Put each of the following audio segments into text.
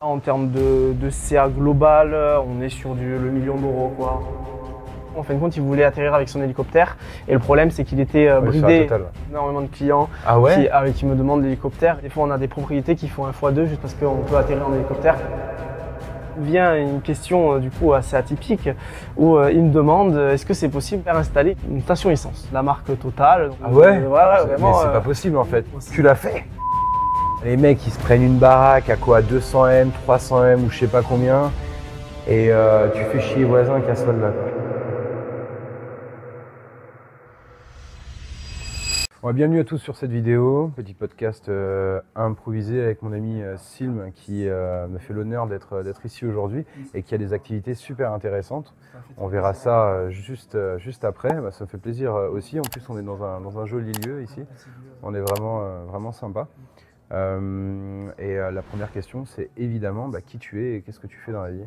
En termes de CA global, on est sur le million d'euros, quoi. En fin de compte, il voulait atterrir avec son hélicoptère et le problème, c'est qu'il était bridé. Énormément de clients qui me demandent l'hélicoptère. Des fois, on a des propriétés qui font un x2 juste parce qu'on peut atterrir en hélicoptère. Vient une question du coup assez atypique où il me demande est-ce que c'est possible de faire installer une station essence, la marque Total. Ah ouais, vraiment, mais c'est pas possible en fait. Tu l'as fait. Les mecs ils se prennent une baraque à quoi 200 M, 300 M ou je sais pas combien et tu fais chier les voisins qui assolent là. Bon, bienvenue à tous sur cette vidéo, petit podcast improvisé avec mon ami Silm qui me fait l'honneur d'être ici aujourd'hui et qui a des activités super intéressantes. On verra ça juste après, ça me fait plaisir aussi. En plus on est dans un joli lieu ici, on est vraiment sympa. La première question c'est évidemment qui tu es et qu'est-ce que tu fais dans la vie?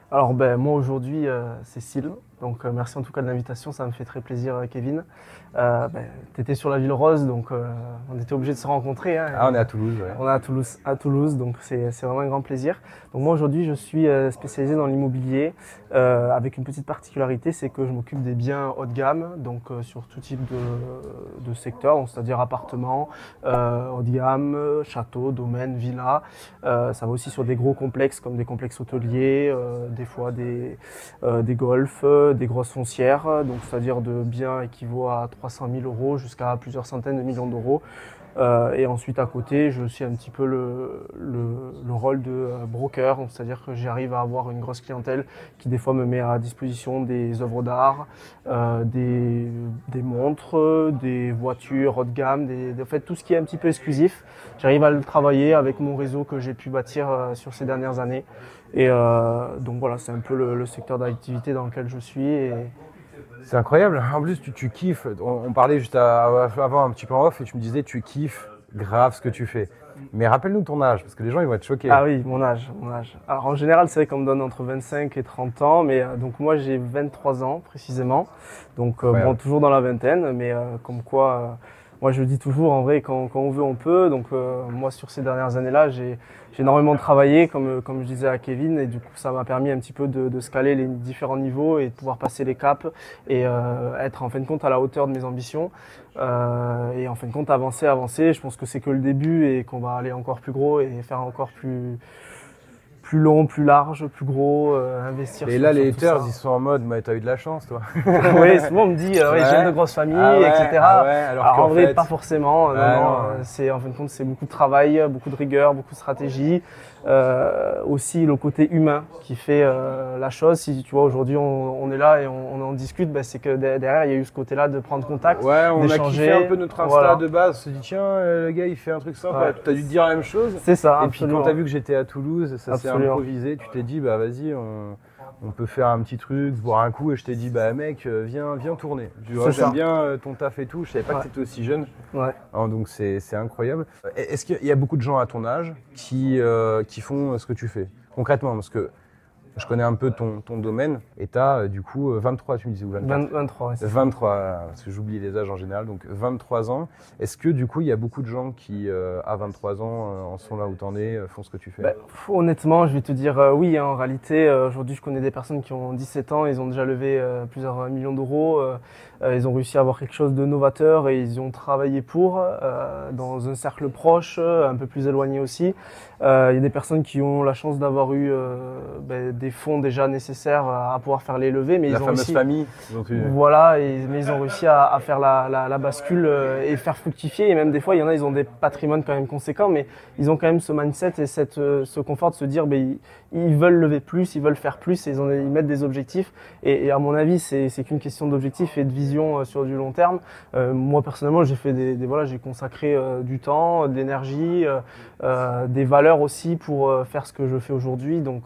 Alors moi aujourd'hui c'est Silm, donc merci en tout cas de l'invitation, ça me fait très plaisir Kevin. Tu étais sur la Ville Rose, donc on était obligé de se rencontrer. Hein, on est à Toulouse. Ouais. On est à Toulouse, donc c'est vraiment un grand plaisir. Donc moi aujourd'hui je suis spécialisé dans l'immobilier avec une petite particularité, c'est que je m'occupe des biens haut de gamme, donc sur tout type de secteur, c'est-à-dire appartements, haut de gamme, châteaux, domaines, villas. Ça va aussi sur des gros complexes comme des complexes hôteliers, des fois des golfs, des grosses foncières, donc c'est-à-dire de biens équivaut à 300 000 euros jusqu'à plusieurs centaines de millions d'euros. Et ensuite à côté, je suis un petit peu le rôle de broker, c'est-à-dire que j'arrive à avoir une grosse clientèle qui des fois me met à disposition des œuvres d'art, des montres, des voitures haut de gamme, en fait tout ce qui est un petit peu exclusif. J'arrive à le travailler avec mon réseau que j'ai pu bâtir sur ces dernières années. Et donc voilà, c'est un peu le secteur d'activité dans lequel je suis. C'est incroyable. En plus, tu kiffes. On parlait juste avant un petit peu en off et tu me disais tu kiffes grave ce que tu fais. Mais rappelle-nous ton âge parce que les gens ils vont être choqués. Ah oui, mon âge. Alors en général, c'est vrai qu'on me donne entre 25 et 30 ans, mais donc moi j'ai 23 ans précisément. Donc bon, toujours dans la vingtaine, mais comme quoi. Moi, je le dis toujours, en vrai, quand on veut, on peut. Donc, moi, sur ces dernières années-là, j'ai énormément travaillé, comme je disais à Kevin, et du coup, ça m'a permis un petit peu de scaler les différents niveaux et de pouvoir passer les caps et être, en fin de compte, à la hauteur de mes ambitions. Et en fin de compte, avancer. Je pense que c'est que le début et qu'on va aller encore plus gros et faire encore plus long, plus large, plus gros, investir. Et là, les haters, ils sont en mode, mais t'as eu de la chance, toi. Oui, souvent on me dit, je viens de grosse famille, etc. Alors en vrai, pas forcément. C'est en fin de compte, c'est beaucoup de travail, beaucoup de rigueur, beaucoup de stratégie. Aussi le côté humain qui fait la chose. Si tu vois, aujourd'hui, on est là et on en discute, c'est que derrière, il y a eu ce côté-là de prendre contact, ouais, on d'échanger. a kiffé un peu notre Insta de base. On se dit, tiens, le gars, il fait un truc sympa. Tu as dû te dire la même chose. C'est ça. Et puis quand tu as vu que j'étais à Toulouse, ça s'est improvisé. Tu t'es dit, vas-y, on peut faire un petit truc, boire un coup. Et je t'ai dit, mec, viens tourner. J'aime bien ton taf et tout. Je savais pas que tu étais aussi jeune. Ouais. Alors, donc c'est incroyable. Est-ce qu'il y a beaucoup de gens à ton âge qui font ce que tu fais concrètement? Parce que je connais un peu ton domaine et tu as du coup 23, tu me disais, ou 24 23, ouais, 23, parce que j'oublie les âges en général, donc 23 ans. Est-ce que du coup, il y a beaucoup de gens qui, à 23 ans, en sont là où tu en es, font ce que tu fais? Honnêtement, je vais te dire oui. En réalité, aujourd'hui, je connais des personnes qui ont 17 ans, ils ont déjà levé plusieurs millions d'euros. Ils ont réussi à avoir quelque chose de novateur et ils ont travaillé pour, dans un cercle proche, un peu plus éloigné aussi. Il y a des personnes qui ont la chance d'avoir eu des fonds déjà nécessaires à pouvoir faire les levées, mais la ils ont fameuse aussi, famille. voilà, mais ils ont réussi à faire la bascule et faire fructifier. Et même des fois, il y en a, ils ont des patrimoines quand même conséquents, mais ils ont quand même ce mindset et ce confort de se dire, ils veulent lever plus, ils veulent faire plus, et ils mettent des objectifs. Et à mon avis, c'est qu'une question d'objectif et de vision sur du long terme. Moi personnellement, j'ai fait j'ai consacré du temps, de l'énergie, des valeurs aussi pour faire ce que je fais aujourd'hui. Donc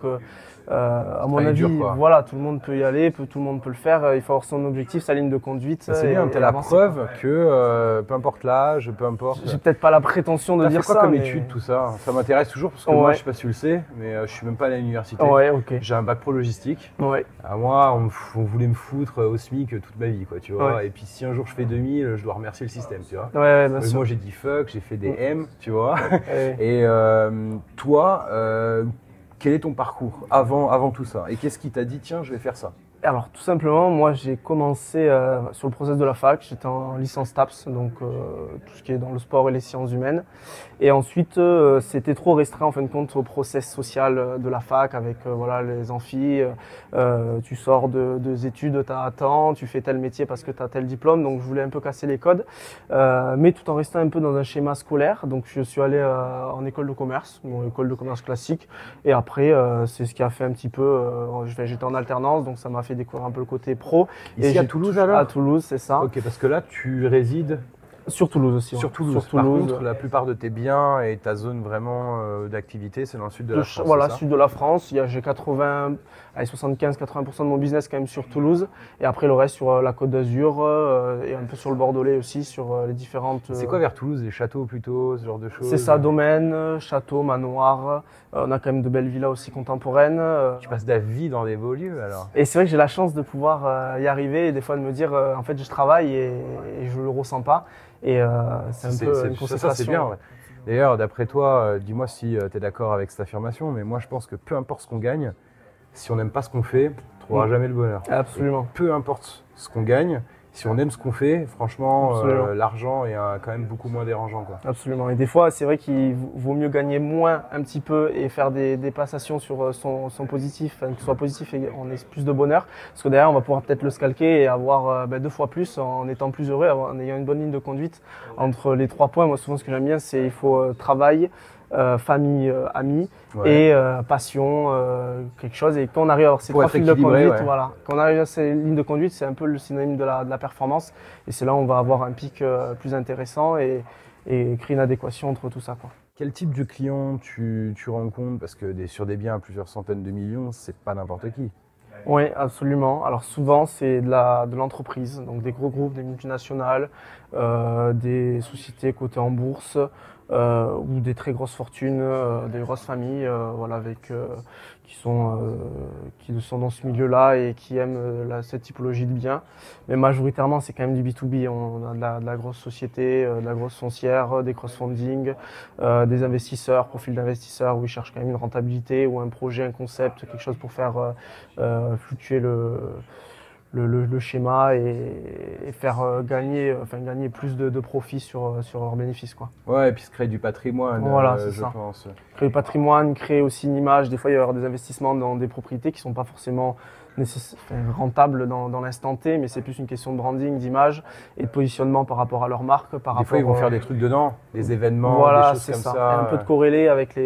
à mon avis, voilà, tout le monde peut y aller, tout le monde peut le faire. Il faut avoir son objectif, sa ligne de conduite. C'est bien, tu as la preuve que peu importe l'âge, peu importe. J'ai peut-être pas la prétention de dire ça. T'as fait quoi comme étude, tout ça? Ça m'intéresse toujours parce que moi, je sais pas si tu le sais, mais je suis même pas allé à l'université. J'ai un bac pro logistique. Moi, on voulait me foutre au SMIC toute ma vie, quoi, tu vois. Et puis si un jour je fais 2000, je dois remercier le système, tu vois. Moi, j'ai dit fuck, j'ai fait des M, tu vois. Et toi, quel est ton parcours avant tout ça? Et qu'est-ce qui t'a dit, tiens, je vais faire ça? Alors tout simplement, moi j'ai commencé sur le process de la fac, j'étais en licence TAPS, donc tout ce qui est dans le sport et les sciences humaines. Et ensuite c'était trop restreint en fin de compte au process social de la fac avec voilà, les amphis, tu sors de études, tu as temps, tu fais tel métier parce que tu as tel diplôme, donc je voulais un peu casser les codes, mais tout en restant un peu dans un schéma scolaire. Donc je suis allé en école de commerce, mon école de commerce classique, et après c'est ce qui a fait un petit peu, j'étais en alternance, donc ça m'a fait découvrir un peu le côté pro. Ici à Toulouse alors? À Toulouse, c'est ça. Ok, parce que là tu résides sur Toulouse aussi. Sur Ouais. Toulouse. Sur Toulouse. Par contre, la plupart de tes biens et ta zone vraiment d'activité, c'est dans le sud de la France. Voilà, sud de la France. J'ai 75-80% de mon business quand même sur Toulouse. Et après le reste sur la Côte d'Azur et un peu sur le Bordelais aussi, sur les différentes. C'est quoi vers Toulouse? Les châteaux plutôt, ce genre de choses? C'est ça, domaine, château, manoir. On a quand même de belles villas aussi contemporaines. Tu passes ta vie dans des beaux lieux alors. Et c'est vrai que j'ai la chance de pouvoir y arriver et des fois de me dire en fait je travaille et je ne le ressens pas. Et c'est un peu une consécration. Ça c'est bien. Ouais. D'ailleurs, d'après toi, dis-moi si tu es d'accord avec cette affirmation, mais moi je pense que peu importe ce qu'on gagne, si on n'aime pas ce qu'on fait, on ne trouvera jamais le bonheur. Absolument. Et peu importe ce qu'on gagne, si on aime ce qu'on fait, franchement, l'argent est quand même beaucoup moins dérangeant, quoi. Absolument. Et des fois, c'est vrai qu'il vaut mieux gagner moins un petit peu et faire des passations sur son positif, enfin, que ce soit positif et on ait plus de bonheur. Parce que derrière, on va pouvoir peut-être le scalquer et avoir 2 fois plus en étant plus heureux, en ayant une bonne ligne de conduite entre les 3 points. Moi, souvent, ce que j'aime bien, c'est il faut travail, famille, amis et passion, quelque chose. Et quand on arrive à avoir ces 3 lignes de conduite, voilà, quand on arrive à ces lignes de conduite, c'est un peu le synonyme de la performance. Et c'est là où on va avoir un pic plus intéressant et créer une adéquation entre tout ça, quoi. Quel type de client tu rencontres? Parce que sur des biens à plusieurs centaines de millions, c'est pas n'importe qui. Oui, absolument. Alors souvent, c'est de l'entreprise, donc des gros groupes, des multinationales, des sociétés cotées en bourse ou des très grosses fortunes, des grosses familles, voilà, qui sont dans ce milieu-là et qui aiment cette typologie de biens. Mais majoritairement, c'est quand même du B2B. On a de la grosse société, de la grosse foncière, des cross-funding, des investisseurs, profils d'investisseurs où ils cherchent quand même une rentabilité ou un projet, un concept, quelque chose pour faire fluctuer le schéma et faire gagner plus de profit sur leurs bénéfices, quoi. Ouais, et puis se créer du patrimoine, voilà, je pense. Créer du patrimoine, créer aussi une image. Des fois, il va y avoir des investissements dans des propriétés qui ne sont pas forcément rentables dans l'instant T, mais c'est plus une question de branding, d'image et de positionnement par rapport à leur marque. Des fois, ils vont faire des trucs dedans, des événements, voilà, des choses comme ça. Et un peu de corrélé avec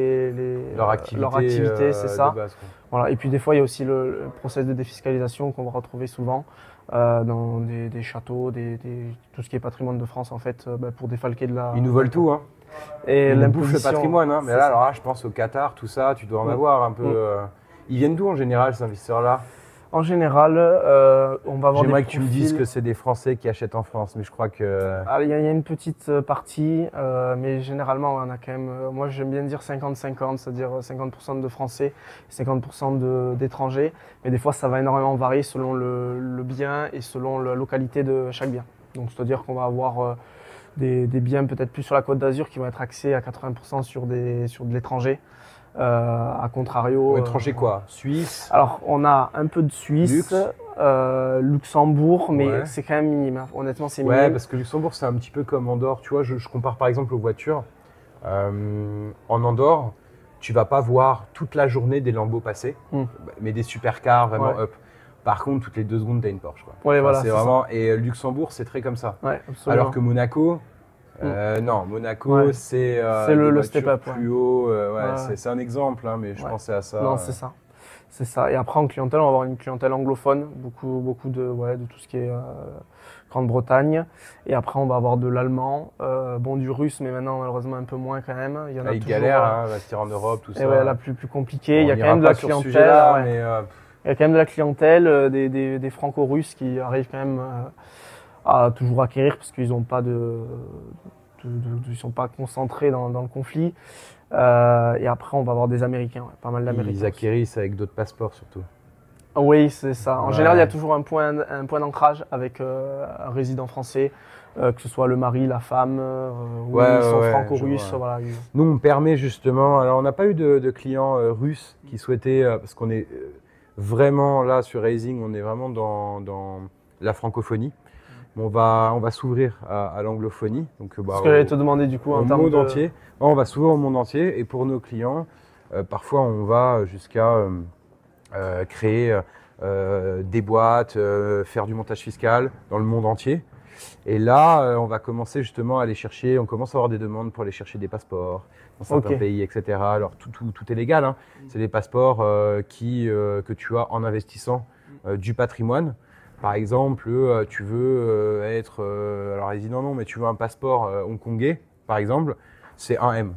leur activité, c'est ça. De base, quoi. Voilà. Et puis des fois, il y a aussi le process de défiscalisation qu'on va retrouver souvent dans des châteaux, tout ce qui est patrimoine de France, en fait, pour défalquer de la... Ils nous volent tout, hein. Et ils nous bouffent le patrimoine, hein. Mais là, alors là, je pense au Qatar, tout ça, tu dois en avoir un peu... Ils viennent d'où en général, ces investisseurs-là? En général, on va avoir. J'aimerais que tu me dises que c'est des Français qui achètent en France, mais je crois que. Il y a une petite partie, mais généralement, on a quand même. Moi, j'aime bien dire 50-50, c'est-à-dire 50% de Français, 50% d'étrangers. Mais des fois, ça va énormément varier selon le bien et selon la localité de chaque bien. Donc, c'est-à-dire qu'on va avoir des biens peut-être plus sur la Côte d'Azur qui vont être axés à 80% sur de l'étranger. À contrario. Étranger quoi? Suisse? Alors, on a un peu de Suisse, Luxembourg, mais c'est quand même minime. Hein. Honnêtement, c'est minime. Ouais, parce que Luxembourg, c'est un petit peu comme Andorre. Tu vois, je compare par exemple aux voitures. En Andorre, tu vas pas voir toute la journée des Lambeaux passer, mais des supercars vraiment up. Par contre, toutes les 2 secondes, tu as une Porsche, quoi. Ouais, voilà, c'est vraiment. Et Luxembourg, c'est très comme ça. Ouais, absolument. Alors que Monaco. Non, Monaco, c'est le step-up plus haut. C'est un exemple, hein, mais je pensais à ça. Non, c'est ça. C'est ça. Et après, en clientèle, on va avoir une clientèle anglophone, beaucoup de tout ce qui est Grande-Bretagne. Et après, on va avoir de l'allemand, du russe, mais maintenant, malheureusement, un peu moins quand même. Il y en a toujours, galère, investir en Europe, tout ça. Ouais, la plus compliquée. Il y a quand même de la clientèle. Il y a quand même de la clientèle, des franco-russes qui arrivent quand même à toujours acquérir parce qu'ils n'ont pas ils sont pas concentrés dans le conflit. Et après, on va avoir des Américains, pas mal d'Américains. Ils acquérissent avec d'autres passeports surtout. Oui, c'est ça. En Ouais. général, il y a toujours un point d'ancrage avec un résident français, que ce soit le mari, la femme, ou Ouais, ils sont ouais, franco-russes. je vois. Voilà. Nous, on permet justement. Alors, on n'a pas eu de clients russes qui souhaitaient, parce qu'on est vraiment là sur Raising, on est vraiment dans la francophonie. On va s'ouvrir à l'anglophonie. Donc, Ce que j'allais te demander du coup au en termes monde de... entier. Ouais, on va s'ouvrir au monde entier. Et pour nos clients, parfois, on va jusqu'à créer des boîtes, faire du montage fiscal dans le monde entier. Et là, on va commencer justement à aller chercher, on commence à avoir des demandes pour aller chercher des passeports dans certains pays, etc. Alors tout est légal, hein. C'est des passeports que tu as en investissant du patrimoine. Par exemple, tu veux être, alors résident non, mais tu veux un passeport hongkongais, par exemple, c'est un M.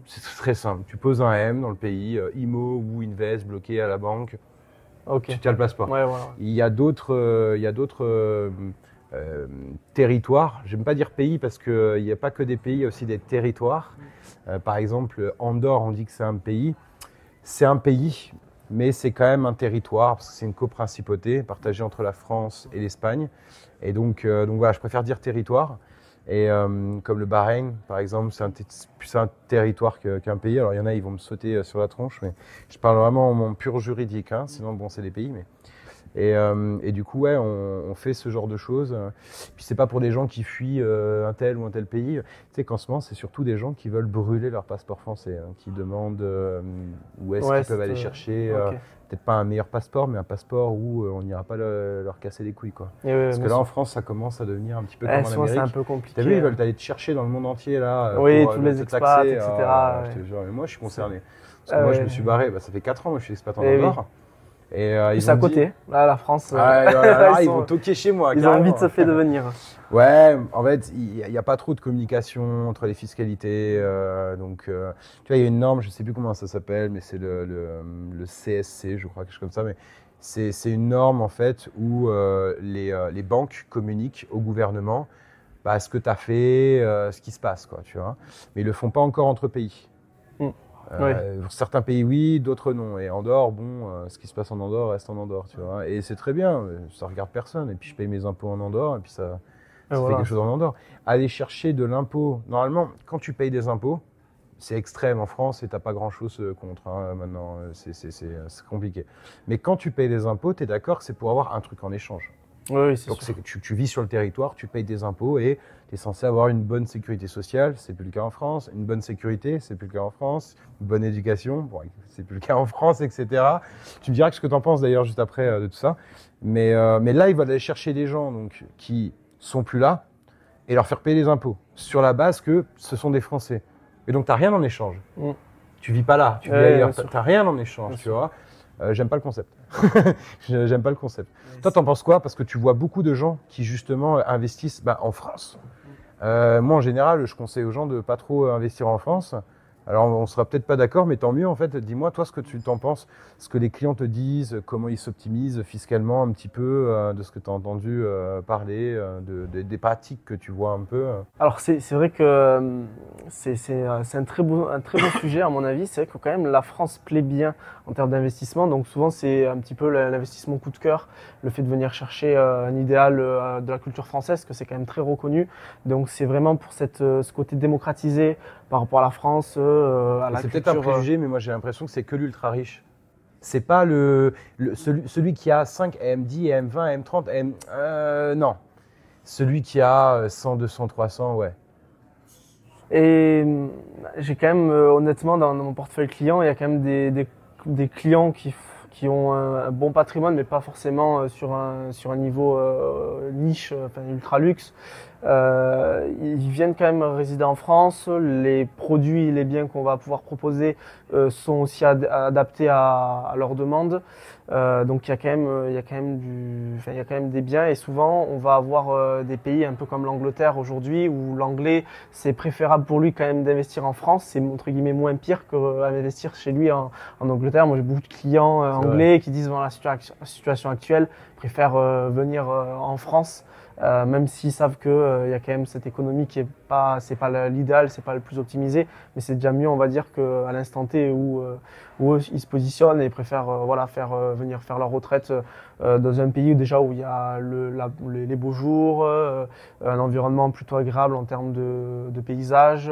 C'est très simple. Tu poses un M dans le pays, IMO ou Invest, bloqué à la banque. Ok. Tu as le passeport. Ouais, voilà. Il y a d'autres territoires. J'aime pas dire pays parce qu'il n'y a pas que des pays, il y a aussi des territoires. Par exemple, Andorre, on dit que c'est un pays. C'est un pays, mais c'est quand même un territoire parce que c'est une coprincipauté partagée entre la France et l'Espagne. Et donc voilà, je préfère dire territoire. Et comme le Bahreïn, par exemple, c'est plus un territoire qu'un pays. Alors il y en a, ils vont me sauter sur la tronche, mais je parle vraiment en pur juridique. Hein. Sinon, bon, c'est des pays. Et du coup, ouais, on fait ce genre de choses. Puis c'est pas pour des gens qui fuient un tel ou un tel pays. Tu sais qu'en ce moment, c'est surtout des gens qui veulent brûler leur passeport français, hein, qui demandent où est-ce qu'ils peuvent aller chercher. Ok. Peut-être pas un meilleur passeport, mais un passeport où on n'ira pas leur casser les couilles, quoi. Et ouais, Parce que bien là, en sûr. France, ça commence à devenir un petit peu comme en Souvent, c'est Amérique. un peu compliqué. T'as vu, ils veulent aller te chercher dans le monde entier, là, Oui, pour tous les te expats, taxer. etc. Je te jure, mais moi, je suis concerné. Parce que moi, je me suis barré, ça fait 4 ans, moi, je suis expat en Eh oui. Andorre. Et C'est à côté. Là, la France. ils vont toquer chez moi. Ils ont carrément. vite fait de venir. Ouais, en fait, il n'y a pas trop de communication entre les fiscalités. Tu vois, il y a une norme, je ne sais plus comment ça s'appelle, mais c'est le CSC, je crois, quelque chose comme ça. Mais c'est une norme, en fait, où les banques communiquent au gouvernement ce que tu as fait, ce qui se passe, quoi, tu vois. Mais ils ne le font pas encore entre pays. Oui. Pour certains pays, oui, d'autres non. Et Andorre, ce qui se passe en Andorre reste en Andorre, tu vois. Et c'est très bien, ça regarde personne. Et puis je paye mes impôts en Andorre, et puis ça fait quelque chose en Andorre. Aller chercher de l'impôt, normalement, quand tu payes des impôts, c'est extrême en France et tu n'as pas grand-chose contre, hein, maintenant, c'est compliqué. Mais quand tu payes des impôts, tu es d'accord que c'est pour avoir un truc en échange. Oui, c'est Donc sûr. tu vis sur le territoire, tu payes des impôts et tu es censé avoir une bonne sécurité sociale, c'est plus le cas en France, une bonne sécurité, c'est plus le cas en France, une bonne éducation, bon, c'est plus le cas en France, etc. Tu me diras ce que tu en penses d'ailleurs juste après de tout ça. Mais là, ils veulent aller chercher des gens donc, qui sont plus là et leur faire payer des impôts sur la base que ce sont des Français. Et donc tu n'as rien en échange. Tu vis pas là, tu vis ailleurs, tu n'as rien en échange, tu vois. J'aime pas le concept. J'aime pas le concept. Toi, t'en penses quoi? Parce que tu vois beaucoup de gens qui justement investissent en France. Moi, en général, je conseille aux gens de pas trop investir en France. Alors, on sera peut-être pas d'accord, mais tant mieux en fait. Dis-moi, toi, ce que tu t'en penses, ce que les clients te disent, comment ils s'optimisent fiscalement un petit peu, de ce que tu as entendu parler, des pratiques que tu vois un peu. Alors c'est vrai que c'est un très beau sujet à mon avis. C'est vrai que quand même la France plaît bien en termes d'investissement. Donc souvent c'est un petit peu l'investissement coup de cœur, le fait de venir chercher un idéal de la culture française, que c'est quand même très reconnu. Donc c'est vraiment pour ce côté démocratisé par rapport à la France, à la C'est culture. peut-être un préjugé, mais moi j'ai l'impression que c'est que l'ultra riche. C'est pas celui qui a 5 M, 10 M, 20 M, 30 M. Non. Celui qui a 100, 200, 300, ouais. Et j'ai quand même, honnêtement, dans mon portefeuille client, il y a quand même des clients qui ont un bon patrimoine, mais pas forcément sur un niveau niche, enfin ultra luxe. Ils viennent quand même résider en France. Les produits et les biens qu'on va pouvoir proposer sont aussi adaptés à leurs demandes. Donc il y a quand même des biens, et souvent on va avoir des pays un peu comme l'Angleterre aujourd'hui, où l'anglais, c'est préférable pour lui quand même d'investir en France. C'est entre guillemets moins pire qu'investir chez lui en Angleterre. Moi j'ai beaucoup de clients anglais qui disent dans la situation actuelle préfèrent venir en France même s'ils savent qu'il y a quand même cette économie qui est pas, c'est pas l'idéal, c'est pas le plus optimisé, mais c'est déjà mieux, on va dire, qu'à l'instant T où eux, ils se positionnent et préfèrent voilà, venir faire leur retraite dans un pays déjà où il y a les beaux jours, un environnement plutôt agréable en termes de paysages,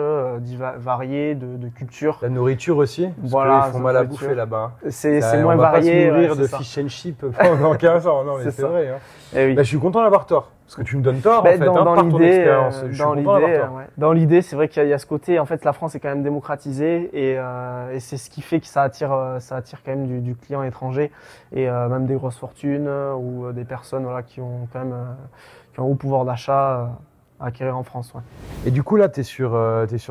variés, de culture. La nourriture aussi, parce Voilà, qu'ils font mal à bouffer là-bas. C'est moins varié. On va pas se nourrir de fish and chip pendant 15 ans, non mais c'est vrai. Hein. Oui. Bah, je suis content d'avoir tort, parce que tu me donnes tort en fait, par ton expérience. Dans l'idée, c'est vrai qu'il y a ce côté, en fait la France est quand même démocratisée et c'est ce qui fait que ça attire quand même du client étranger et même des grosses fortunes ou des personnes voilà, qui ont quand même qui ont un haut pouvoir d'achat à acquérir en France. Ouais. Et du coup là, t'es sur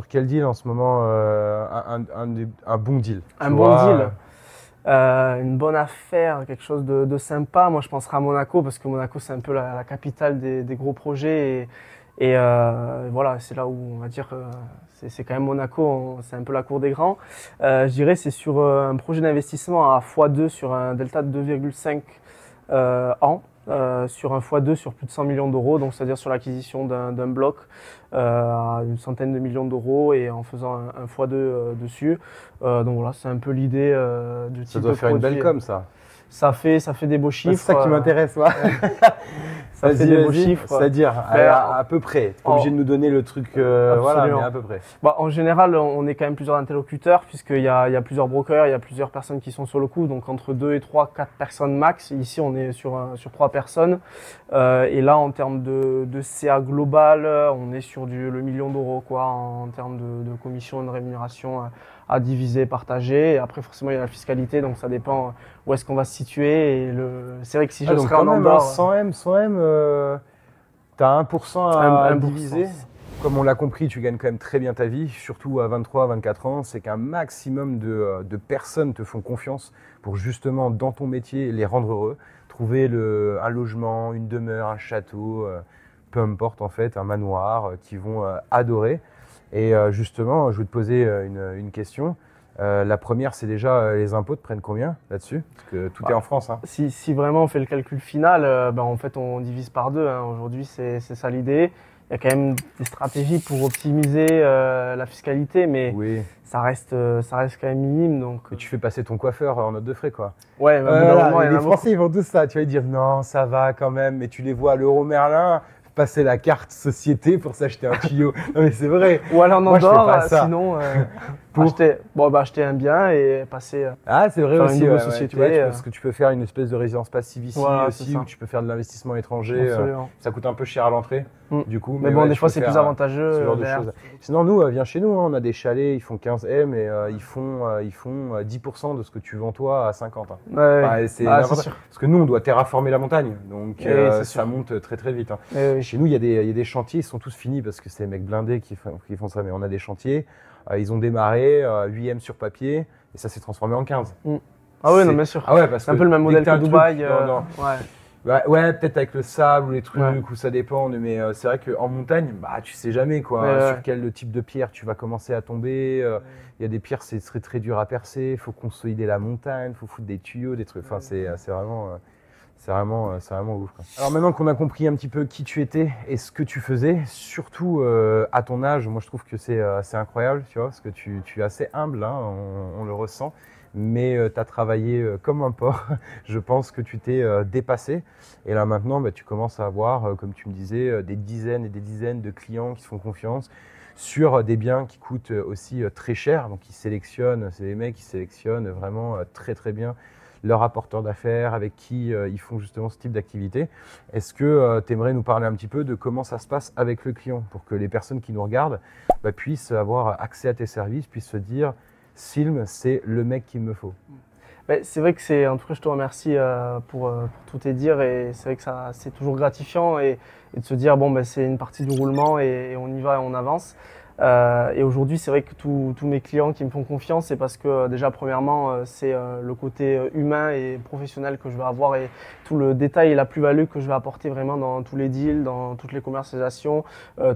quel deal en ce moment, un bon deal? Un bon deal. Une bonne affaire, quelque chose de sympa. Moi, je penserais à Monaco parce que Monaco, c'est un peu la capitale des gros projets. Et voilà, c'est là où on va dire c'est quand même Monaco, c'est un peu la cour des grands. Je dirais c'est sur un projet d'investissement à x2 sur un delta de 2,5 ans. Sur un x2 sur plus de 100 millions d'euros, donc c'est-à-dire sur l'acquisition d'un bloc à une centaine de millions d'euros et en faisant un x2 dessus. Donc voilà, c'est un peu l'idée du type de produit. Ça doit faire une belle com, ça. Ça fait des beaux chiffres. C'est ça qui m'intéresse, moi. Ça fait des beaux chiffres. C'est-à-dire, à peu près. Tu n'es pas obligé de nous donner le truc, voilà, mais à peu près. Bah, en général, on est quand même plusieurs interlocuteurs, puisqu'il y a plusieurs brokers, il y a plusieurs personnes qui sont sur le coup, donc entre 2 et 3, 4 personnes max. Ici, on est sur 3 personnes. Et là, en termes de CA global, on est sur le million d'euros, quoi, en termes de commission et de rémunération à diviser, partager. Et après, forcément, il y a la fiscalité, donc ça dépend où est-ce qu'on va se situer. Et c'est vrai que si je serais en Andorre… 100M, tu as 1% à diviser. Comme on l'a compris, tu gagnes quand même très bien ta vie, surtout à 23, 24 ans. C'est qu'un maximum de personnes te font confiance pour justement, dans ton métier, les rendre heureux. Trouver un logement, une demeure, un château, peu importe en fait, un manoir qu'ils vont adorer. Et justement, je vais te poser une question. La première, c'est déjà les impôts te prennent combien là-dessus? Parce que tout est en France. Hein. Si vraiment on fait le calcul final, en fait on divise par 2. Hein. Aujourd'hui, c'est ça l'idée. Il y a quand même des stratégies pour optimiser la fiscalité, mais oui. ça reste quand même minime. Donc, mais tu fais passer ton coiffeur en note de frais, quoi. Ouais, les Français ils vont tous ça. Tu vas dire non, ça va quand même, mais tu les vois à l'Euro Merlin passer la carte société pour s'acheter un tuyau. Non mais c'est vrai. Ou alors en Andorre, sinon acheter un bien et passer c'est vrai aussi, une société. Tu vois, parce que tu peux faire une espèce de résidence passive ici aussi, où tu peux faire de l'investissement étranger. Ça coûte un peu cher à l'entrée, du coup. Mais bon, des fois c'est plus avantageux. Ce genre de choses. Sinon, nous, viens chez nous, on a des chalets, ils font 15 M et ils font 10% de ce que tu vends toi à 50. Hein. C'est sûr. Parce que nous, on doit terraformer la montagne, donc ça monte très très vite. Hein. Chez nous, il y a des chantiers, ils sont tous finis parce que c'est les mecs blindés qui font ça, mais on a des chantiers. Ils ont démarré 8M sur papier et ça s'est transformé en 15. Ah ouais, non, bien sûr. Ah ouais, parce c'est un peu le même modèle que Dubaï. Ouais, peut-être avec le sable ou les trucs, où ça dépend, mais c'est vrai qu'en montagne, tu sais jamais quoi, sur quel type de pierre tu vas commencer à tomber. Il y a des pierres, c'est très très dur à percer, il faut consolider la montagne, il faut foutre des tuyaux, des trucs. Enfin, c'est vraiment… C'est vraiment ouf. Quoi. Alors maintenant qu'on a compris un petit peu qui tu étais et ce que tu faisais, surtout à ton âge, moi je trouve que c'est incroyable, tu vois, parce que tu es assez humble, hein, on le ressent, mais tu as travaillé comme un porc. Je pense que tu t'es dépassé. Et là maintenant, tu commences à avoir, comme tu me disais, des dizaines et des dizaines de clients qui se font confiance sur des biens qui coûtent aussi très cher. Donc ils sélectionnent, c'est les mecs qui sélectionnent vraiment très très bien leur apporteur d'affaires, avec qui ils font justement ce type d'activité. Est-ce que tu aimerais nous parler un petit peu de comment ça se passe avec le client pour que les personnes qui nous regardent puissent avoir accès à tes services, puissent se dire « Silm, c'est le mec qu'il me faut ». C'est vrai que en tout cas, je te remercie pour tout tes dires et c'est vrai que c'est toujours gratifiant et de se dire bon, c'est une partie du roulement et on y va et on avance. Et aujourd'hui, c'est vrai que tous mes clients qui me font confiance, c'est parce que déjà, premièrement, c'est le côté humain et professionnel que je vais avoir et tout le détail et la plus-value que je vais apporter vraiment dans tous les deals, dans toutes les commercialisations,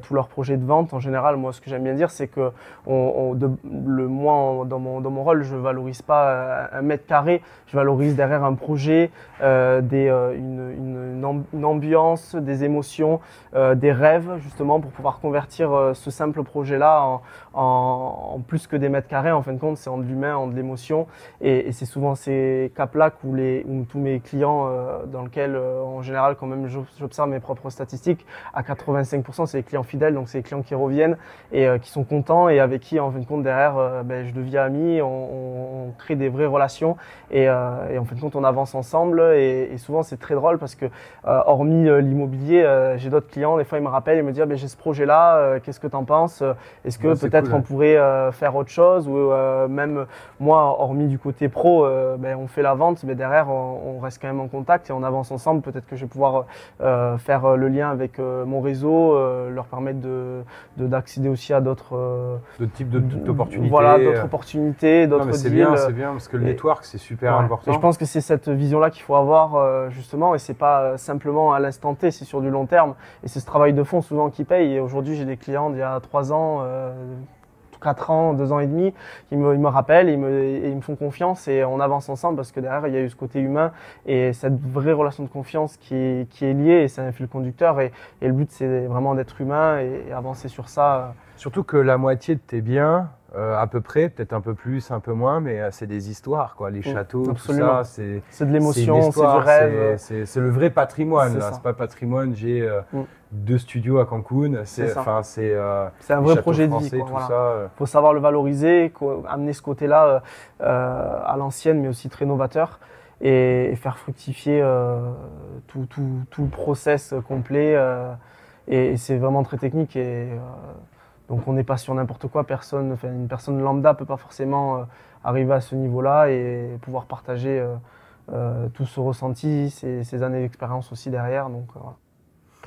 tous leurs projets de vente. En général, moi, ce que j'aime bien dire, c'est que moi, dans mon rôle, je valorise pas un mètre carré, je valorise derrière un projet, une ambiance, des émotions, des rêves, justement, pour pouvoir convertir ce simple projet-là en plus que des mètres carrés. En fin de compte, c'est en de l'humain, en de l'émotion. Et c'est souvent ces caps-là où tous mes clients, dans lesquels, en général, quand même, j'observe mes propres statistiques, à 85%, c'est les clients fidèles, donc c'est les clients qui reviennent et qui sont contents et avec qui, en fin de compte, derrière, je deviens ami, on crée des vraies relations et en fin de compte, on avance ensemble. Et souvent, c'est très drôle parce que, hormis l'immobilier, j'ai d'autres clients, des fois, ils me rappellent et me disent j'ai ce projet-là, qu'est-ce que tu en penses? Est-ce que peut-être on pourrait faire autre chose? Ou même moi, hormis du côté pro, on fait la vente, mais derrière, on reste quand même en contact et on avance ensemble. Peut-être que je vais pouvoir faire le lien avec mon réseau, leur permettre d'accéder aussi à d'autres types d'opportunités. Voilà, d'autres opportunités, d'autres deals. C'est bien, parce que le network, c'est super important. Et je pense que c'est cette vision-là qu'il faut avoir, justement, et c'est pas simplement à l'instant T, c'est sur du long terme. Et c'est ce travail de fond souvent qui paye. Et aujourd'hui, j'ai des clients d'il y a 3 ans, 4 ans, 2 ans et demi, ils me rappellent et ils me font confiance et on avance ensemble parce que derrière, il y a eu ce côté humain et cette vraie relation de confiance qui est liée et c'est un fil conducteur. Et le but, c'est vraiment d'être humain et avancer sur ça. Surtout que la moitié de tes biens, à peu près, peut-être un peu plus, un peu moins, mais c'est des histoires, quoi. Les châteaux, absolument. Tout ça, c'est de l'émotion, c'est du rêve. C'est le vrai patrimoine. C'est pas patrimoine. J'ai 2 studios à Cancun. C'est un vrai projet de vie. Tout ça. Faut savoir le valoriser, amener ce côté-là à l'ancienne, mais aussi très novateur, et faire fructifier tout le process complet. Et c'est vraiment très technique. Donc on n'est pas sur n'importe quoi, une personne lambda peut pas forcément arriver à ce niveau-là et pouvoir partager tout ce ressenti, ces années d'expérience aussi derrière. Donc, voilà.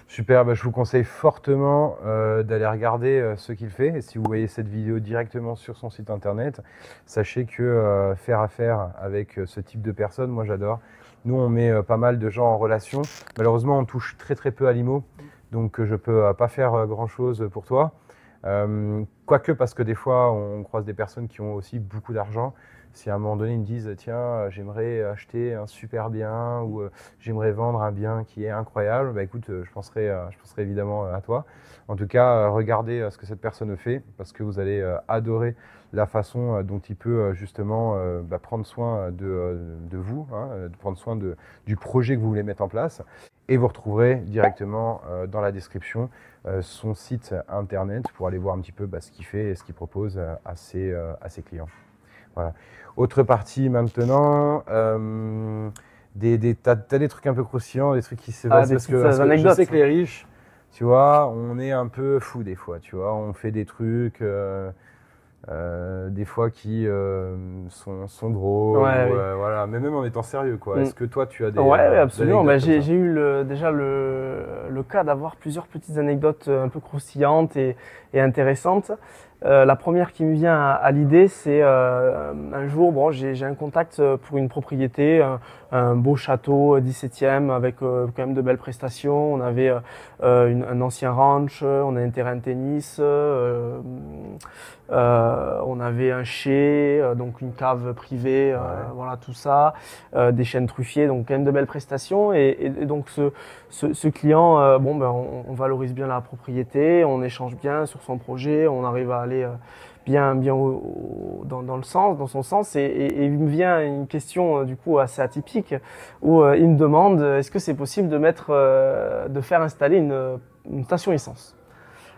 Super, je vous conseille fortement d'aller regarder ce qu'il fait. Et si vous voyez cette vidéo directement sur son site internet, sachez que faire affaire avec ce type de personnes, moi j'adore. Nous on met pas mal de gens en relation. Malheureusement on touche très peu à l'IMO, donc je peux pas faire grand chose pour toi. Quoique parce que des fois on croise des personnes qui ont aussi beaucoup d'argent. Si à un moment donné ils me disent tiens j'aimerais acheter un super bien ou j'aimerais vendre un bien qui est incroyable, écoute je penserai évidemment à toi. En tout cas regardez ce que cette personne fait parce que vous allez adorer la façon dont il peut justement prendre soin de vous, de prendre soin du projet que vous voulez mettre en place. Et vous retrouverez directement dans la description son site internet pour aller voir un petit peu ce qu'il fait et ce qu'il propose à ses clients. Voilà. Autre partie maintenant, t'as des trucs un peu croustillants, des trucs qui se passent parce que je sais que les riches, tu vois, on est un peu fous des fois, tu vois, on fait des trucs des fois qui sont drôles, voilà, mais même en étant sérieux, quoi. Est-ce que toi tu as des absolument. J'ai eu déjà le cas d'avoir plusieurs petites anecdotes un peu croustillantes et intéressantes. La première qui me vient à l'idée, c'est un jour, j'ai un contact pour une propriété, un beau château 17e avec quand même de belles prestations. On avait un ancien ranch, on a un terrain de tennis, on avait un chai, donc une cave privée, voilà tout ça, des chênes truffiers, donc quand même de belles prestations. Et donc ce client, on valorise bien la propriété, on échange bien sur son projet, on arrive à aller bien dans son sens. Et il me vient une question du coup assez atypique où il me demande est-ce que c'est possible de faire installer une station essence.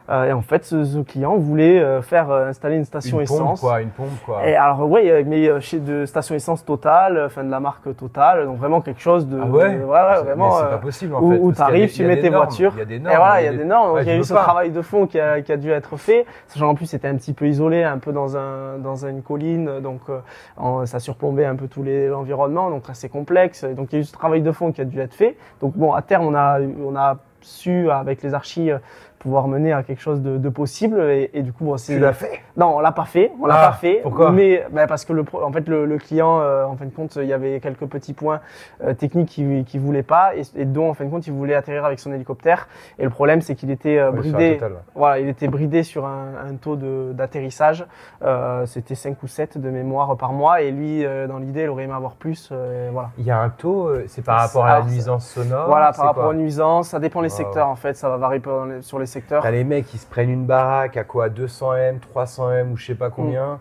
Et en fait, ce client voulait faire installer une station essence. Une pompe, quoi. Et alors, mais de station essence Total, de la marque Total, donc vraiment quelque chose de. Vraiment. C'est pas possible, en fait. Où tu arrives, tu mets tes voitures. Il y a des normes. Et voilà, il y a des normes. Donc, il y a eu ce travail de fond qui a dû être fait. Sachant en plus, c'était un petit peu isolé, un peu dans une colline. Donc, ça surplombait un peu l'environnement. Donc, assez complexe. Donc, il y a eu ce travail de fond qui a dû être fait. Donc, à terme, on a su, avec les archis, pouvoir mener à quelque chose de possible. Et du coup, bon, Tu l'as fait? Non, on l'a pas fait. On l'a pas fait. Pourquoi? Mais parce que en fait, le client, en fin de compte, il y avait quelques petits points techniques qui voulait pas et dont, en fin de compte, il voulait atterrir avec son hélicoptère. Et le problème, c'est qu'il était bridé. Total, ouais. Voilà, il était bridé sur un taux d'atterrissage. C'était 5 ou 7 de mémoire par mois. Et lui, dans l'idée, il aurait aimé avoir plus. Voilà. Il y a un taux, c'est par rapport à la nuisance sonore? Voilà, par rapport aux nuisances, ça dépend les Wow. secteurs en fait, ça va varier sur les secteurs. T'as les mecs qui se prennent une baraque à quoi, 200 M, 300 M ou je sais pas combien,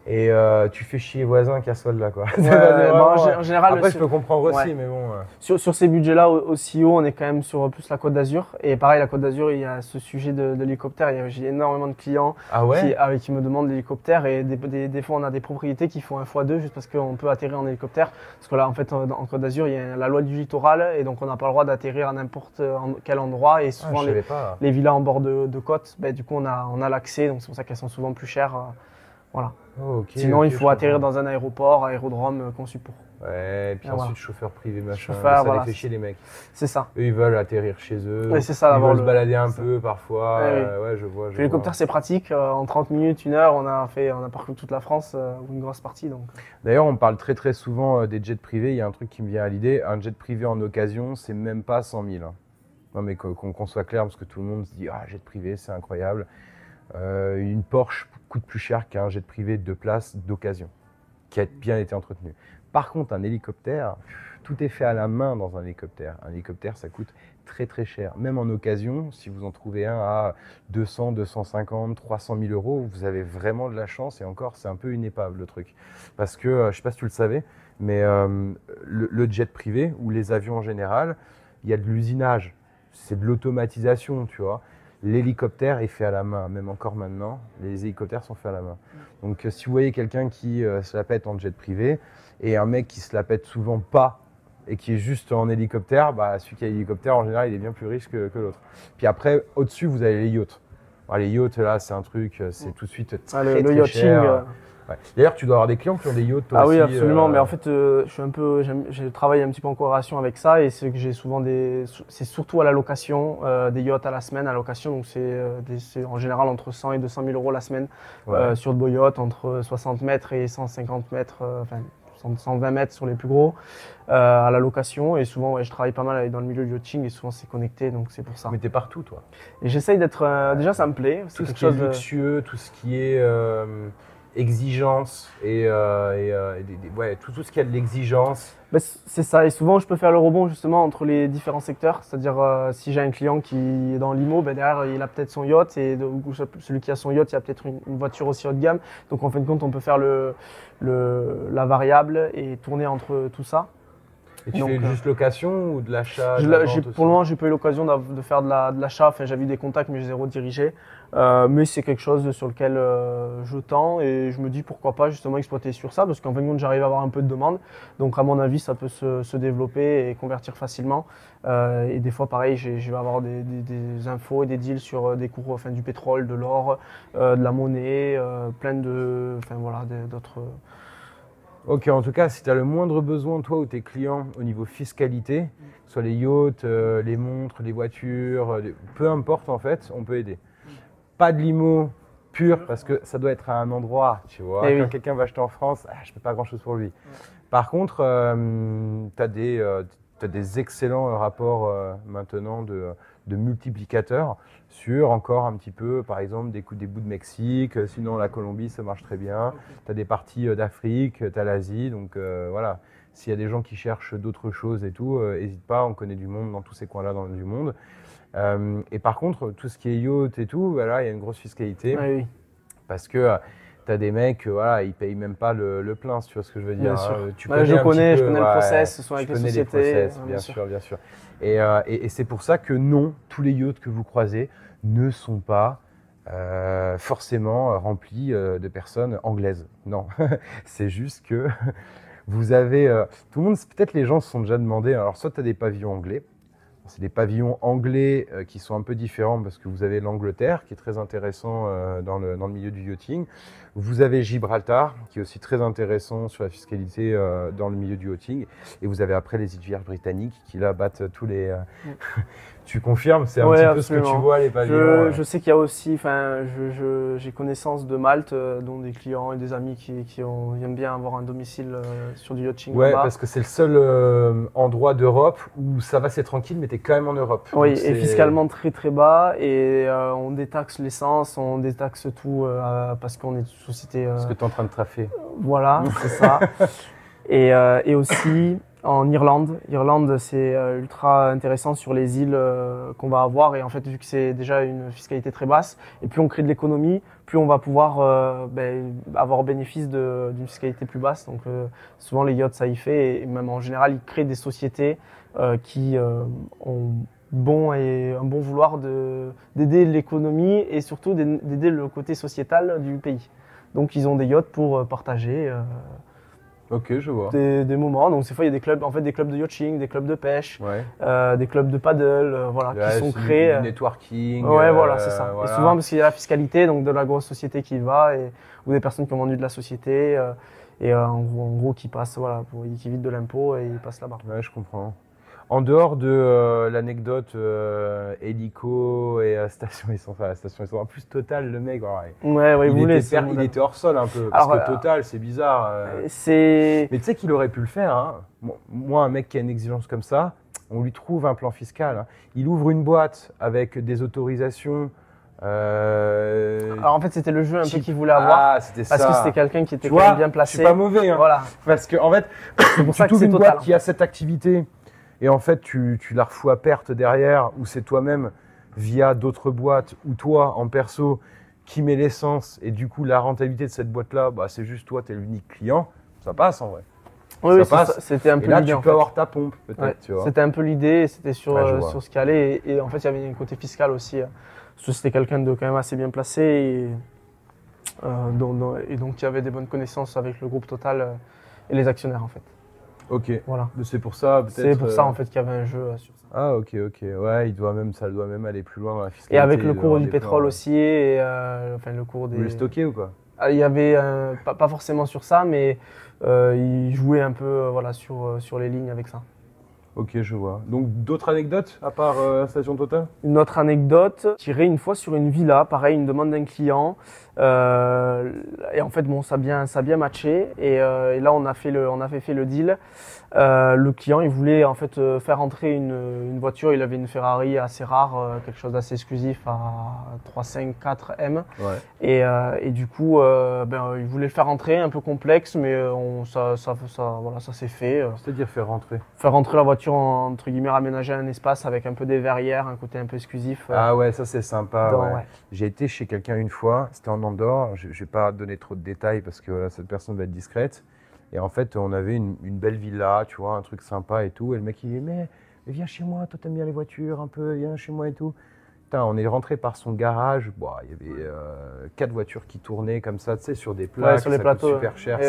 et tu fais chier les voisins qui assoient de là quoi. En général, après, je peux comprendre aussi, ouais. mais bon. Sur ces budgets-là aussi haut, on est quand même sur plus la Côte d'Azur. Et pareil, la Côte d'Azur, il y a ce sujet de l'hélicoptère. J'ai énormément de clients Ah ouais? qui me demandent l'hélicoptère. Et des fois, on a des propriétés qui font 1x2 juste parce qu'on peut atterrir en hélicoptère. Parce que là, en fait, en Côte d'Azur, il y a la loi du littoral. Et donc, on n'a pas le droit d'atterrir à n'importe quel endroit. Et souvent, les villas en bord de côte, du coup, on a l'accès. Donc, c'est pour ça qu'elles sont souvent plus chères. Voilà. Oh, okay, Sinon, il faut atterrir dans un aérodrome conçu pour. Ouais, et puis ensuite, voilà. chauffeur privé, machin. Chauffeur, ça les fait chier les mecs. C'est ça. Eux, ils veulent atterrir chez eux. Oui, c'est ça. Ils veulent se balader un peu parfois. Ouais, ouais, je vois. L'hélicoptère, c'est pratique. En 30 minutes, 1 heure, on a parcouru toute la France ou une grosse partie. Donc. D'ailleurs, on parle très souvent des jets privés. Il y a un truc qui me vient à l'idée. Un jet privé en occasion, c'est même pas 100 000. Hein. Non, mais qu'on soit clair, parce que tout le monde se dit « Ah, jet privé, c'est incroyable ». Une Porsche coûte plus cher qu'un jet privé de place d'occasion, qui a bien été entretenu. Par contre, un hélicoptère, tout est fait à la main dans un hélicoptère. Un hélicoptère, ça coûte très cher. Même en occasion, si vous en trouvez un à 200, 250, 300 000 euros, vous avez vraiment de la chance. Et encore, c'est un peu une épave le truc. Parce que, je ne sais pas si tu le savais, mais le jet privé ou les avions en général, il y a de l'usinage. C'est de l'automatisation, tu vois. L'hélicoptère est fait à la main, même encore maintenant, les hélicoptères sont faits à la main. Donc si vous voyez quelqu'un qui se la pète en jet privé et un mec qui se la pète souvent pas et qui est juste en hélicoptère, celui qui a l'hélicoptère en général il est bien plus riche que l'autre. Puis après, au-dessus vous avez les yachts. Alors, les yachts là c'est un truc, c'est tout de suite très le yachting, cher. Ouais. D'ailleurs, tu dois avoir des clients qui ont des yachts toi aussi. Oui, absolument. Mais en fait, je travaille un petit peu en corrélation avec ça et c'est que j'ai souvent c'est surtout à la location, des yachts à la semaine à la location. Donc c'est en général entre 100 et 200 000 euros la semaine sur de beaux yachts, entre 60 mètres et 150 mètres, 120 mètres sur les plus gros à la location. Et souvent, je travaille pas mal dans le milieu du yachting et souvent c'est connecté, donc c'est pour ça. Mais t'es partout, toi. Et j'essaye d'être. Déjà, ça me plaît. Tout ce qui est luxueux, tout ce qui est exigence et tout ce qui a de l'exigence. C'est ça, et souvent je peux faire le rebond justement entre les différents secteurs, c'est-à-dire si j'ai un client qui est dans l'IMO, derrière il a peut-être son yacht et celui qui a son yacht il a peut-être une voiture aussi haut de gamme, donc en fin de compte on peut faire la variable et tourner entre tout ça. Et tu fais juste location ou de l'achat? Pour le moment, j'ai pas eu l'occasion de faire de l'achat. Enfin, j'avais eu des contacts, mais je les ai redirigés. Mais c'est quelque chose sur lequel je tends et je me dis pourquoi pas justement exploiter sur ça, parce qu'en fin de compte, j'arrive à avoir un peu de demande. Donc, à mon avis, ça peut se développer et convertir facilement. Et des fois, pareil, je vais avoir des infos et des deals sur des cours, du pétrole, de l'or, de la monnaie, plein de, d'autres. Ok, en tout cas, si tu as le moindre besoin, toi ou tes clients, au niveau fiscalité, que ce soit les yachts, les montres, les voitures, peu importe en fait, on peut aider. Pas de limo pur, parce que ça doit être à un endroit, tu vois. Quand quelqu'un va acheter en France, je ne fais pas grand-chose pour lui. Par contre, tu as des excellents rapports maintenant de multiplicateurs sur encore un petit peu, par exemple, des bouts de Mexique, sinon la Colombie, ça marche très bien. Tu as des parties d'Afrique, tu as l'Asie, donc voilà. S'il y a des gens qui cherchent d'autres choses et tout, n'hésite pas, on connaît du monde dans tous ces coins-là du monde. Et par contre, tout ce qui est yacht et tout, voilà, il y a une grosse fiscalité. Oui. Parce que tu as des mecs, voilà, ils payent même pas le plein, si tu vois ce que je veux dire. Bien sûr. Tu je connais le process, ce sont avec les sociétés. Bien sûr. Et c'est pour ça que non, tous les yachts que vous croisez ne sont pas forcément remplis de personnes anglaises. Non, c'est juste que vous avez… tout le monde, peut-être les gens se sont déjà demandé, alors soit tu as des pavillons anglais, C'est des pavillons anglais qui sont un peu différents parce que vous avez l'Angleterre qui est très intéressant dans le milieu du yachting. Vous avez Gibraltar qui est aussi très intéressant sur la fiscalité dans le milieu du yachting. Et vous avez après les îles Vierges britanniques qui là battent tous les... Tu confirmes? C'est un petit peu ce que tu vois, les pavillons. Je sais qu'il y a aussi, j'ai connaissance de Malte, dont des clients et des amis qui aiment bien avoir un domicile sur du yachting. Ouais, là-bas. parce que c'est le seul endroit d'Europe où ça va, c'est tranquille, mais tu es quand même en Europe. Oui, Donc et fiscalement très très bas, et on détaxe l'essence, on détaxe tout parce qu'on est une société. Ce que tu es en train de traffer. Voilà, c'est ça. Et aussi en Irlande. Irlande, c'est ultra intéressant sur les îles qu'on va avoir. Et en fait, vu que c'est déjà une fiscalité très basse, et plus on crée de l'économie, plus on va pouvoir avoir bénéfice d'une fiscalité plus basse. Donc souvent les yachts, ça y fait. Et même en général, ils créent des sociétés qui ont un bon vouloir d'aider l'économie et surtout d'aider le côté sociétal du pays. Donc ils ont des yachts pour partager. Ok, je vois. Des moments. Donc, ces fois, il y a des clubs, des clubs de yachting, des clubs de pêche, des clubs de paddle, qui sont créés. Du networking. Ouais, voilà, c'est ça. Voilà. Et souvent, parce qu'il y a la fiscalité, donc de la grosse société qui y va, ou des personnes qui ont vendu de la société, en gros, qui passent, qui évitent de l'impôt et ils passent là-bas. Ouais, je comprends. En dehors de l'anecdote hélico et station essence, en plus Total, le mec, il était hors sol un peu. Parce que Total, c'est bizarre. Mais tu sais qu'il aurait pu le faire. Hein. Moi, un mec qui a une exigence comme ça, on lui trouve un plan fiscal. Hein. Il ouvre une boîte avec des autorisations. Alors en fait, c'était le jeu un peu qu'il voulait avoir. C'était parce que c'était quelqu'un qui était quand même bien placé. Je suis pas mauvais. Hein. Voilà. Parce que en fait, c'est pour ça que c'est une Total. Boîte qui a cette activité. Et en fait, tu la refous à perte derrière, ou c'est toi-même, via d'autres boîtes, ou toi, en perso, qui met l'essence. Et du coup, la rentabilité de cette boîte-là, c'est juste toi, tu es l'unique client. Ça passe, en vrai. Oui, c'était un peu l'idée. Et là, tu peux avoir ta pompe, peut-être. Tu vois. C'était un peu l'idée, c'était sur ce qu'il allait. Et en fait, il y avait un côté fiscal aussi. Parce que c'était quelqu'un de quand même assez bien placé. Et donc, il y avait des bonnes connaissances avec le groupe Total et les actionnaires, en fait. Ok. Voilà. C'est pour ça, peut-être. C'est pour ça en fait qu'il y avait un jeu sur ça. Ah ok. Ouais, ça doit même aller plus loin dans la fiscalité. Et avec le cours du pétrole aussi, et le cours des. Vous le stockez ou quoi? Il y avait pas forcément sur ça, mais il jouait un peu sur les lignes avec ça. Ok, je vois. Donc d'autres anecdotes à part Station Total? Une autre anecdote, tirée une fois sur une villa, pareil, une demande d'un client. Et en fait, ça a bien matché. Et là, on avait fait le deal. Le client, il voulait en fait faire entrer une voiture. Il avait une Ferrari assez rare, quelque chose d'assez exclusif à 354 M. Ouais. Et du coup, il voulait le faire entrer, un peu complexe, mais ça s'est fait. C'est-à-dire faire rentrer? Faire rentrer la voiture, entre guillemets, aménager un espace avec un peu des verrières, un côté un peu exclusif. Ah ouais, ça c'est sympa. Ouais. J'ai été chez quelqu'un une fois, c'était en Andorre. Je ne vais pas donner trop de détails parce que cette personne va être discrète. Et en fait, on avait une belle villa, tu vois, un truc sympa et tout. Et le mec, il dit, mais viens chez moi, toi t'aimes bien les voitures un peu, viens chez moi et tout. Putain, on est rentré par son garage, il y avait 4 voitures qui tournaient comme ça, tu sais, sur des plaques, sur les plateaux, super cher,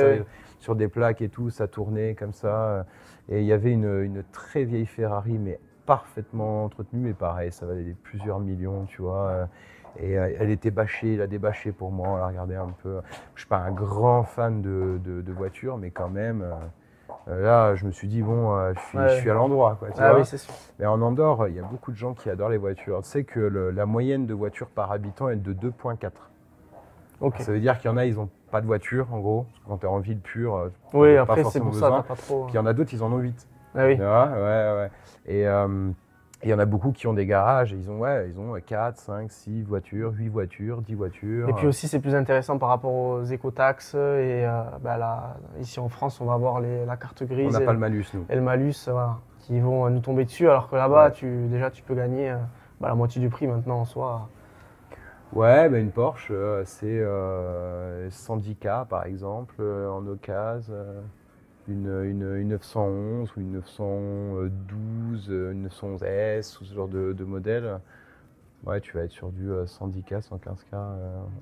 sur des plaques et tout, ça tournait comme ça. Et il y avait une très vieille Ferrari, mais parfaitement entretenue, mais pareil, ça valait plusieurs millions, tu vois. Et elle était bâchée, il a débâché pour moi, on l'a regardé un peu. Je ne suis pas un grand fan de voitures, mais quand même, là, je me suis dit, bon, je suis à l'endroit. Quoi, tu vois. Oui, c'est sûr. Mais en Andorre, il y a beaucoup de gens qui adorent les voitures. Tu sais que la moyenne de voitures par habitant est de 2,4. Okay. Ça veut dire qu'il y en a, ils n'ont pas de voiture, en gros. Parce que quand tu es en ville pure, oui, après, c'est pour ça, pas trop. Puis il y en a d'autres, ils en ont 8. Ah oui. Tu vois, ouais. Et il y en a beaucoup qui ont des garages, et ils ont 4, 5, 6 voitures, 8 voitures, 10 voitures. Et puis aussi, c'est plus intéressant par rapport aux écotaxes. Et ici en France, on va avoir la carte grise. On n'a pas le malus, nous. Et le malus, qui vont nous tomber dessus, alors que là-bas, tu peux gagner la moitié du prix maintenant en soi. Ouais, une Porsche, c'est 110K par exemple, en occasion. Une 911 ou une 912, une 911S ou ce genre de modèle. Ouais, tu vas être sur du 110K, 115K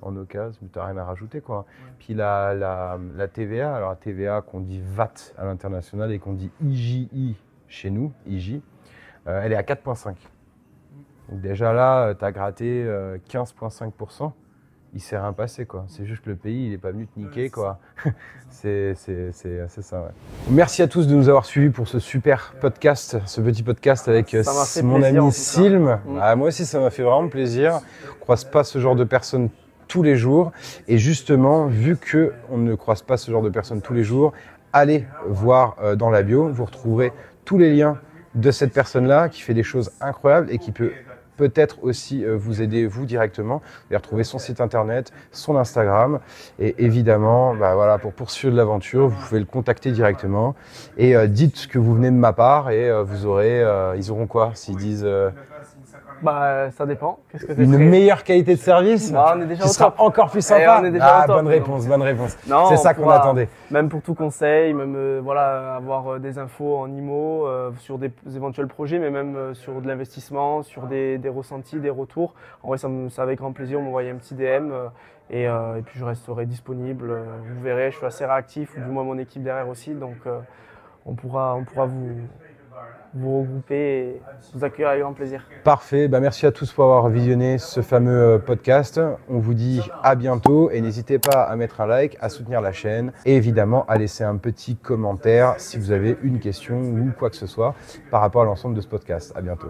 en occasion, mais tu n'as rien à rajouter, quoi. Ouais. Puis la TVA, alors la TVA qu'on dit VAT à l'international et qu'on dit IJI chez nous, IJ, elle est à 4,5. Donc déjà là, tu as gratté 15,5%. Il s'est rien passé, quoi. C'est juste que le pays, il n'est pas venu te niquer, quoi. C'est ça, ouais. Merci à tous de nous avoir suivis pour ce super podcast, ce petit podcast avec mon ami Silm. Ah, moi aussi, ça m'a fait vraiment plaisir. On ne croise pas ce genre de personnes tous les jours. Et justement, vu qu'on ne croise pas ce genre de personnes tous les jours, allez voir dans la bio. Vous retrouverez tous les liens de cette personne-là qui fait des choses incroyables et qui peut-être aussi vous aider vous directement. Vous allez retrouver son site internet, son Instagram et évidemment, voilà, pour poursuivre l'aventure, vous pouvez le contacter directement et dites que vous venez de ma part et vous aurez, ils auront quoi s'ils disent ça dépend. Qu'est-ce que une meilleure qualité de service on est déjà qui sera encore plus sympa. Bonne réponse. C'est ça qu'on attendait. Même pour tout conseil, même voilà, avoir des infos en IMO sur des éventuels projets, mais même sur de l'investissement, sur des ressentis, des retours. En vrai, ça avec grand plaisir, m'envoyer un petit DM et puis je resterai disponible. Vous verrez, je suis assez réactif, ou du moins mon équipe derrière aussi, donc on pourra vous regrouper et vous accueillir avec grand plaisir. Parfait, merci à tous pour avoir visionné ce fameux podcast. On vous dit à bientôt et n'hésitez pas à mettre un like, à soutenir la chaîne et évidemment à laisser un petit commentaire si vous avez une question ou quoi que ce soit par rapport à l'ensemble de ce podcast. À bientôt.